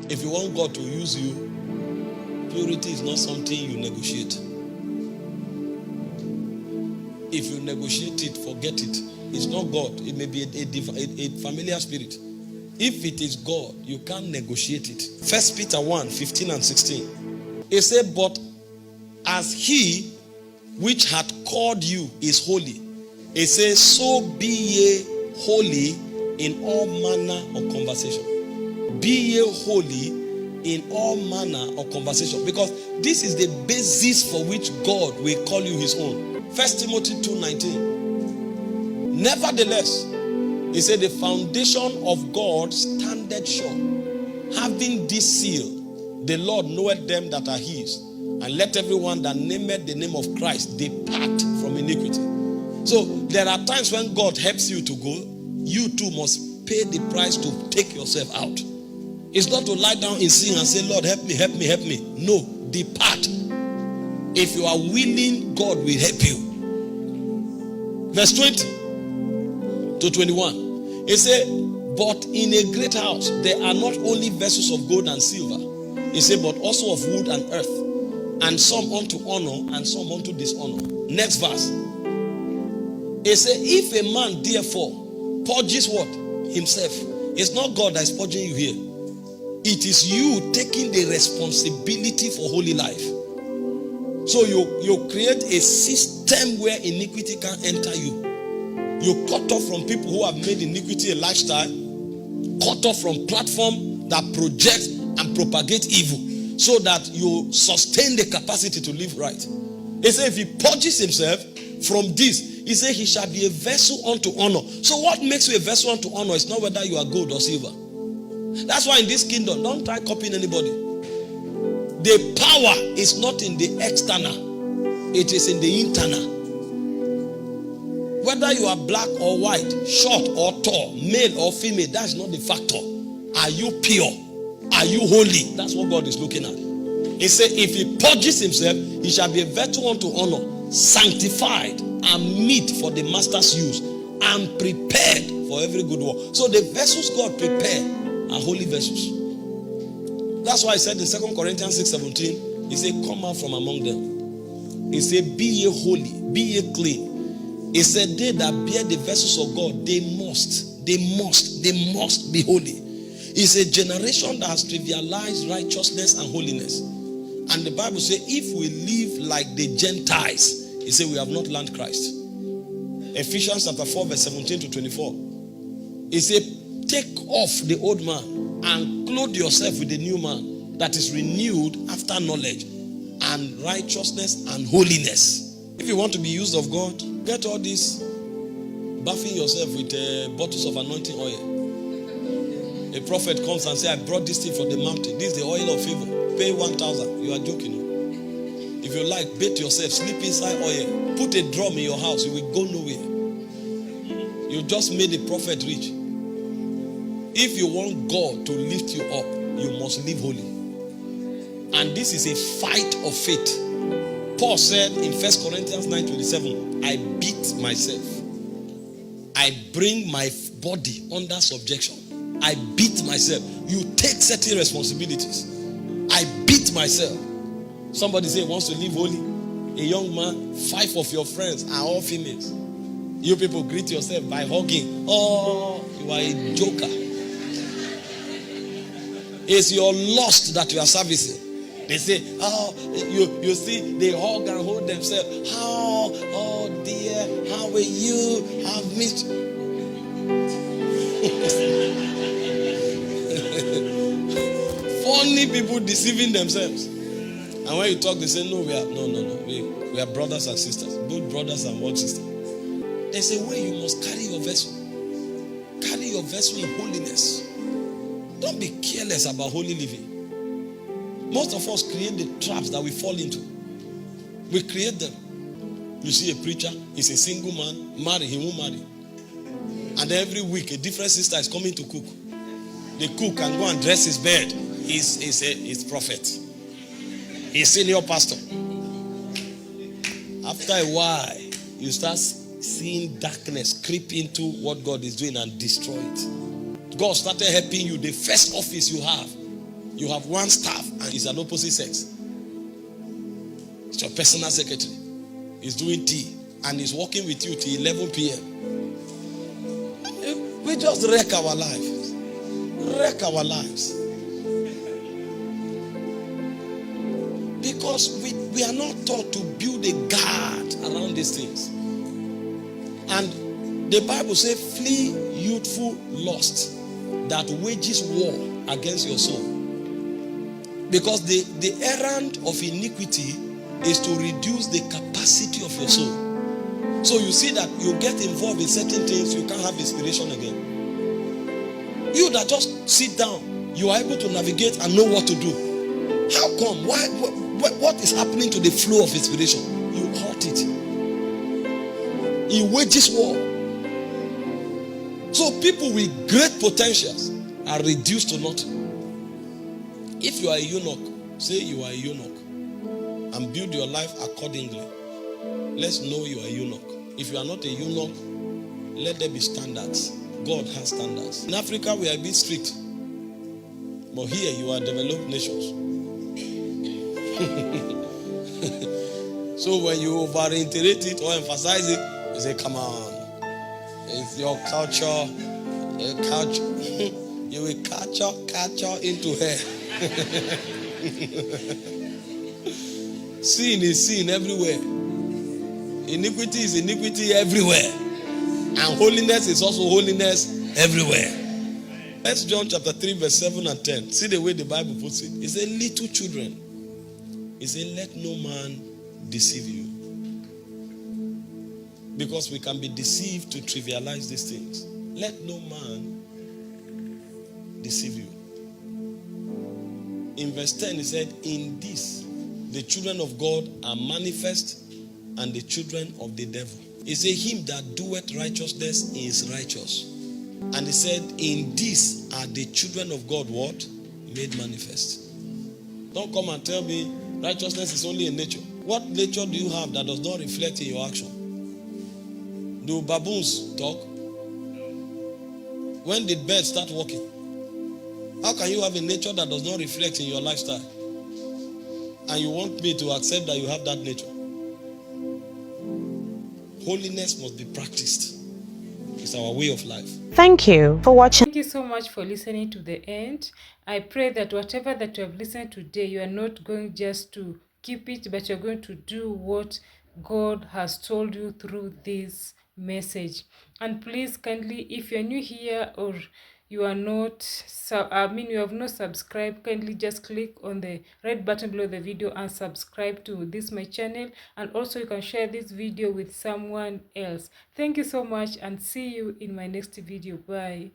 If you want God to use you, purity is not something you negotiate. If you negotiate it, forget it. It's not God. It may be a familiar spirit. If it is God, you can't negotiate it. 1 Peter 1, 15 and 16. It said, but as he which hath called you is holy, it says, so be ye holy in all manner of conversation. Be ye holy in all manner of conversation. Because this is the basis for which God will call you his own. 1 Timothy 2:19. Nevertheless, he said, the foundation of God standeth sure, having this seal, the Lord knoweth them that are his, and let everyone that nameth the name of Christ depart from iniquity. So there are times when God helps you to go, you too must pay the price to take yourself out. It's not to lie down in sin and say, Lord, help me, help me, help me. No, depart. If you are willing, God will help you. Verse 20 to 21. It said, but in a great house, there are not only vessels of gold and silver. It said, but also of wood and earth. And some unto honor and some unto dishonor. Next verse. It said, if a man therefore purges what? Himself. It's not God that is purging you here. It is you taking the responsibility for holy life. So you create a system where iniquity can enter you. You cut off from people who have made iniquity a lifestyle. Cut off from platform that project and propagate evil, so that you sustain the capacity to live right. He said if he purges himself from this, he said he shall be a vessel unto honor. So what makes you a vessel unto honor is not whether you are gold or silver. That's why in this kingdom, don't try copying anybody. The power is not in the external, it is in the internal. Whether you are black or white, short or tall, male or female, that's not the factor. Are you pure? Are you holy? That's what God is looking at. He said if he purges himself, he shall be a vessel unto honor, sanctified and meet for the master's use, and prepared for every good work. So the vessels God prepared are holy vessels. That's why I said in 2 Corinthians 6:17, he said, come out from among them. He said, be ye holy, be ye clean. He said, they that bear the vessels of God, they must be holy. It's a generation that has trivialized righteousness and holiness. And the Bible says, if we live like the Gentiles, he said, we have not learned Christ. Ephesians chapter 4, verse 17 to 24. He said, take off the old man and clothe yourself with the new man that is renewed after knowledge and righteousness and holiness. If you want to be used of God, get all this bathing yourself with bottles of anointing oil. A prophet comes and says, I brought this thing from the mountain. This is the oil of favor. Pay 1,000. You are joking. If you like, bathe yourself, sleep inside oil. Put a drum in your house. You will go nowhere. You just made a prophet rich. If you want God to lift you up, you must live holy. And this is a fight of faith. Paul said in 1 Corinthians 9:27, I beat myself. I bring my body under subjection. I beat myself. You take certain responsibilities. I beat myself. Somebody say wants to live holy. A young man, 5 of your friends are all females. You people greet yourself by hugging. Oh, you are a joker. It's your lust that you are servicing. They say, oh, you see, they hug and hold themselves. Oh dear, how are you? I've missed you. Funny people deceiving themselves. And when you talk, they say, no. We are brothers and sisters. Both brothers and one sister. There's a way you must carry your vessel. Carry your vessel in holiness. Don't be careless about holy living. Most of us create the traps that we fall into. We create them. You see a preacher, he's a single man, marry, he won't marry. And every week a different sister is coming to cook. The cook can go and dress his bed. He's prophet. He's senior pastor. After a while, you start seeing darkness creep into what God is doing and destroy it. God started helping you. The first office you have, You have one staff and it's an opposite sex. It's your personal secretary. He's doing tea and he's working with you till 11 p.m. We just wreck our lives. Wreck our lives. Because we are not taught to build a guard around these things. And the Bible says, flee youthful lust that wages war against your soul. Because the errand of iniquity is to reduce the capacity of your soul. So you see that you get involved in certain things, you can't have inspiration again. You that just sit down, you are able to navigate and know what to do. How come? Why? What is happening to the flow of inspiration? You halt it. It wages war. So people with great potentials are reduced to nothing. If you are a eunuch, say you are a eunuch and build your life accordingly. Let's know you are a eunuch. If you are not a eunuch, let there be standards. God has standards. In Africa, we are a bit strict. But here, you are developed nations. So when you over-reiterate it or emphasize it, you say, come on. It's your culture. You will culture into her. Sin is sin everywhere. Iniquity is iniquity everywhere. And holiness is also holiness everywhere. Let's John chapter 3 verse 7 and 10. See the way the Bible puts it. It says, little children. It says, let no man deceive you. Because we can be deceived to trivialize these things. Let no man deceive you. In verse 10 he said, in this the children of God are manifest and the children of the devil. He said, him that doeth righteousness is righteous. And he said, in this are the children of God what? Made manifest. Don't come and tell me righteousness is only in nature. What nature do you have that does not reflect in your action? Do baboons talk? When did birds start walking? How can you have a nature that does not reflect in your lifestyle? And you want me to accept that you have that nature? Holiness must be practiced. It's our way of life. Thank you for watching. Thank you so much for listening to the end. I pray that whatever that you have listened today, you are not going just to keep it, but you're going to do what God has told you through this message. And please kindly, if you're new here or you are not, you have not subscribed, kindly just click on the red button below the video and subscribe to this my channel. And also you can share this video with someone else. Thank you so much and see you in my next video. Bye.